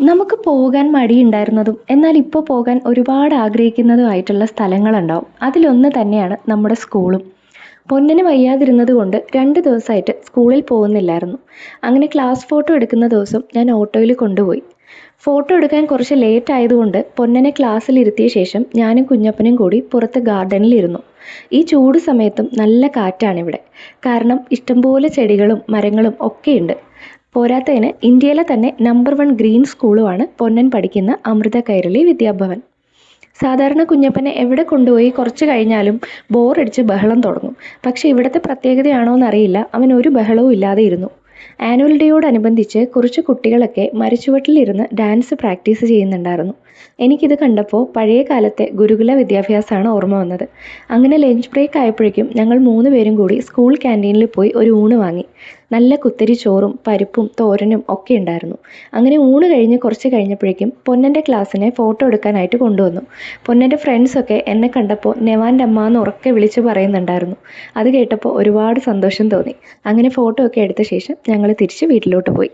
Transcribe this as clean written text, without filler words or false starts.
നമുക്ക് പോകാൻ മടിയുണ്ടായിരുന്നതും എന്നാൽ ഇപ്പോൾ പോകാൻ ഒരുപാട് ആഗ്രഹിക്കുന്നതുമായിട്ടുള്ള സ്ഥലങ്ങളുണ്ടാവും. അതിലൊന്ന് തന്നെയാണ് നമ്മുടെ സ്കൂളും. പൊന്നിന് വയ്യാതിരുന്നത് കൊണ്ട് 2 ദിവസമായിട്ട് സ്കൂളിൽ പോകുന്നില്ലായിരുന്നു. അങ്ങനെ ക്ലാസ് ഫോട്ടോ എടുക്കുന്ന ദിവസം ഞാൻ ഓട്ടോയിൽ കൊണ്ടുപോയി. ഫോട്ടോ എടുക്കാൻ കുറച്ച് ലേറ്റ് ആയതുകൊണ്ട് പൊന്നനെ ക്ലാസ്സിലിരുത്തിയ ശേഷം ഞാനും കുഞ്ഞപ്പനും കൂടി പുറത്ത് ഗാർഡനിലിരുന്നു. ഈ ചൂട് സമയത്തും നല്ല കാറ്റാണിവിടെ. കാരണം ഇഷ്ടംപോലെ ചെടികളും മരങ്ങളും ഒക്കെയുണ്ട്. പോരാത്തതിന് ഇന്ത്യയിലെ തന്നെ നമ്പർ 1 ഗ്രീൻ സ്കൂളുമാണ് പൊന്നൻ പഠിക്കുന്ന അമൃത കൈരളി വിദ്യാഭവൻ. സാധാരണ കുഞ്ഞപ്പനെ എവിടെ കൊണ്ടുപോയി കുറച്ച് കഴിഞ്ഞാലും ബോറടിച്ച് ബഹളം തുടങ്ങും. പക്ഷെ ഇവിടുത്തെ പ്രത്യേകതയാണോ എന്നറിയില്ല, അവൻ ഒരു ബഹളവും ഇല്ലാതെ ഇരുന്നു. ആനുവൽ ഡേയോടനുബന്ധിച്ച് കുറച്ച് കുട്ടികളൊക്കെ മരച്ചുവട്ടിലിരുന്ന് ഡാൻസ് പ്രാക്ടീസ് ചെയ്യുന്നുണ്ടായിരുന്നു. എനിക്കിത് കണ്ടപ്പോൾ പഴയ കാലത്തെ ഗുരുകുല വിദ്യാഭ്യാസമാണ് ഓർമ്മ വന്നത്. അങ്ങനെ ലഞ്ച് ബ്രേക്ക് ആയപ്പോഴേക്കും ഞങ്ങൾ 3 പേരും കൂടി സ്കൂൾ ക്യാൻറ്റീനിൽ പോയി ഒരു ഊണ് വാങ്ങി. നല്ല കുത്തരി ചോറും പരിപ്പും തോരനും ഒക്കെ ഉണ്ടായിരുന്നു. അങ്ങനെ ഊണ് കഴിഞ്ഞ് കുറച്ച് കഴിഞ്ഞപ്പോഴേക്കും പൊന്നൻ്റെ ക്ലാസ്സിനെ ഫോട്ടോ എടുക്കാനായിട്ട് കൊണ്ടുവന്നു. പൊന്നൻ്റെ ഫ്രണ്ട്സൊക്കെ എന്നെ കണ്ടപ്പോൾ നെവാൻ്റെ അമ്മ എന്ന് ഉറക്കെ വിളിച്ച് പറയുന്നുണ്ടായിരുന്നു. അത് കേട്ടപ്പോൾ ഒരുപാട് സന്തോഷം തോന്നി. അങ്ങനെ ഫോട്ടോ ഒക്കെ എടുത്ത ശേഷം ഞങ്ങൾ തിരിച്ച് വീട്ടിലോട്ട് പോയി.